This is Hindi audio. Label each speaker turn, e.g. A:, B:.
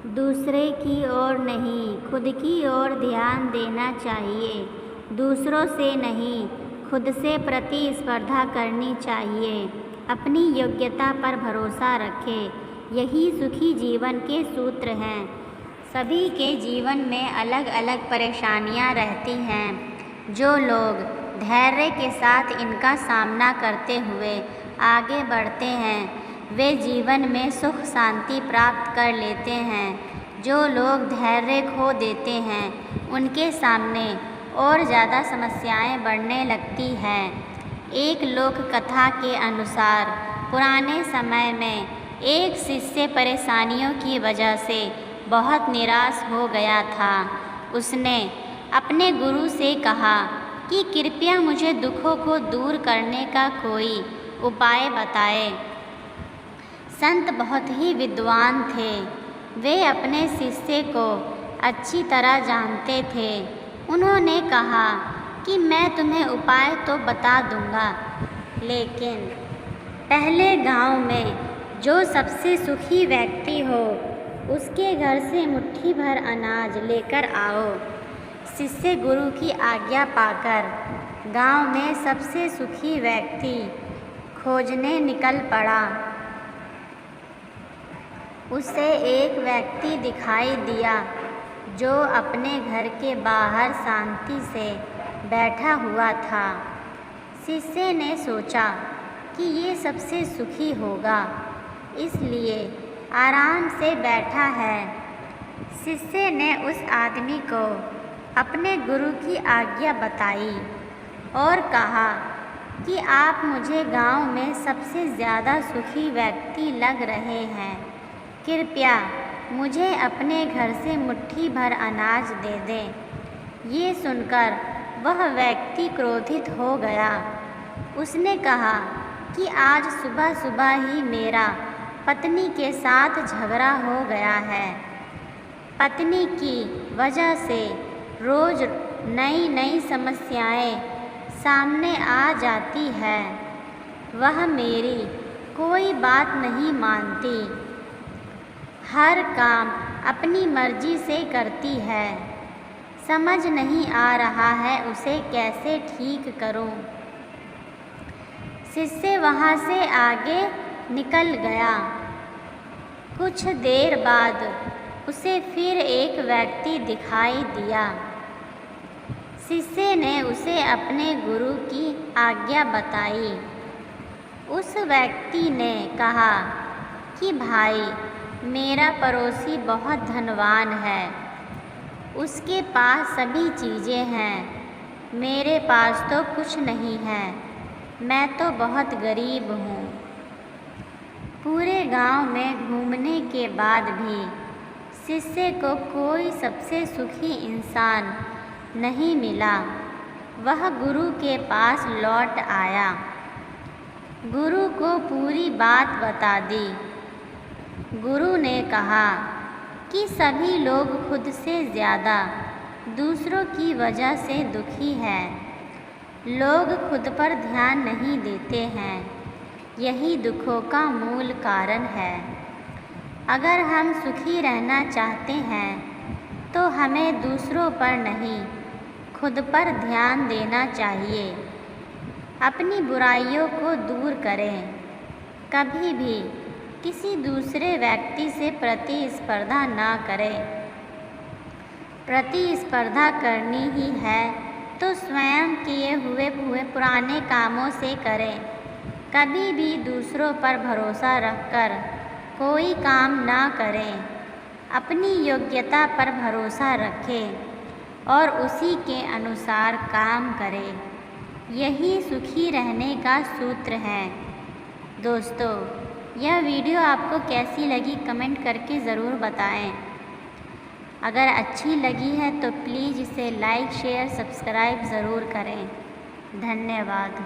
A: दूसरे की ओर नहीं, खुद की ओर ध्यान देना चाहिए। दूसरों से नहीं, खुद से प्रतिस्पर्धा करनी चाहिए। अपनी योग्यता पर भरोसा रखें। यही सुखी जीवन के सूत्र हैं। सभी के जीवन में अलग अलग परेशानियां रहती हैं। जो लोग धैर्य के साथ इनका सामना करते हुए आगे बढ़ते हैं, वे जीवन में सुख शांति प्राप्त कर लेते हैं। जो लोग धैर्य खो देते हैं, उनके सामने और ज़्यादा समस्याएं बढ़ने लगती हैं। एक लोक कथा के अनुसार पुराने समय में एक शिष्य परेशानियों की वजह से बहुत निराश हो गया था। उसने अपने गुरु से कहा कि कृपया मुझे दुखों को दूर करने का कोई उपाय बताएं। संत बहुत ही विद्वान थे। वे अपने शिष्य को अच्छी तरह जानते थे। उन्होंने कहा कि मैं तुम्हें उपाय तो बता दूंगा, लेकिन पहले गांव में जो सबसे सुखी व्यक्ति हो, उसके घर से मुट्ठी भर अनाज लेकर आओ। शिष्य गुरु की आज्ञा पाकर गांव में सबसे सुखी व्यक्ति खोजने निकल पड़ा। उसे एक व्यक्ति दिखाई दिया जो अपने घर के बाहर शांति से बैठा हुआ था। शिष्य ने सोचा कि ये सबसे सुखी होगा, इसलिए आराम से बैठा है। शिष्य ने उस आदमी को अपने गुरु की आज्ञा बताई और कहा कि आप मुझे गांव में सबसे ज़्यादा सुखी व्यक्ति लग रहे हैं। कृपया मुझे अपने घर से मुट्ठी भर अनाज दे दें। ये सुनकर वह व्यक्ति क्रोधित हो गया। उसने कहा कि आज सुबह सुबह ही मेरा पत्नी के साथ झगड़ा हो गया है। पत्नी की वजह से रोज़ नई नई समस्याएं सामने आ जाती है। वह मेरी कोई बात नहीं मानती, हर काम अपनी मर्जी से करती है। समझ नहीं आ रहा है उसे कैसे ठीक करूं। शिष्य वहाँ से आगे निकल गया। कुछ देर बाद उसे फिर एक व्यक्ति दिखाई दिया। शिष्य ने उसे अपने गुरु की आज्ञा बताई। उस व्यक्ति ने कहा कि भाई, मेरा पड़ोसी बहुत धनवान है, उसके पास सभी चीज़ें हैं, मेरे पास तो कुछ नहीं है, मैं तो बहुत गरीब हूँ। पूरे गांव में घूमने के बाद भी शिष्य को कोई सबसे सुखी इंसान नहीं मिला। वह गुरु के पास लौट आया। गुरु को पूरी बात बता दी। गुरु ने कहा कि सभी लोग खुद से ज़्यादा दूसरों की वजह से दुखी हैं। लोग खुद पर ध्यान नहीं देते हैं। यही दुखों का मूल कारण है। अगर हम सुखी रहना चाहते हैं तो हमें दूसरों पर नहीं, खुद पर ध्यान देना चाहिए। अपनी बुराइयों को दूर करें। कभी भी किसी दूसरे व्यक्ति से प्रतिस्पर्धा ना करें। प्रतिस्पर्धा करनी ही है तो स्वयं किए हुए पुराने कामों से करें। कभी भी दूसरों पर भरोसा रखकर कोई काम ना करें। अपनी योग्यता पर भरोसा रखें और उसी के अनुसार काम करें। यही सुखी रहने का सूत्र है। दोस्तों, यह वीडियो आपको कैसी लगी कमेंट करके ज़रूर बताएं। अगर अच्छी लगी है तो प्लीज़ इसे लाइक, शेयर, सब्सक्राइब ज़रूर करें। धन्यवाद।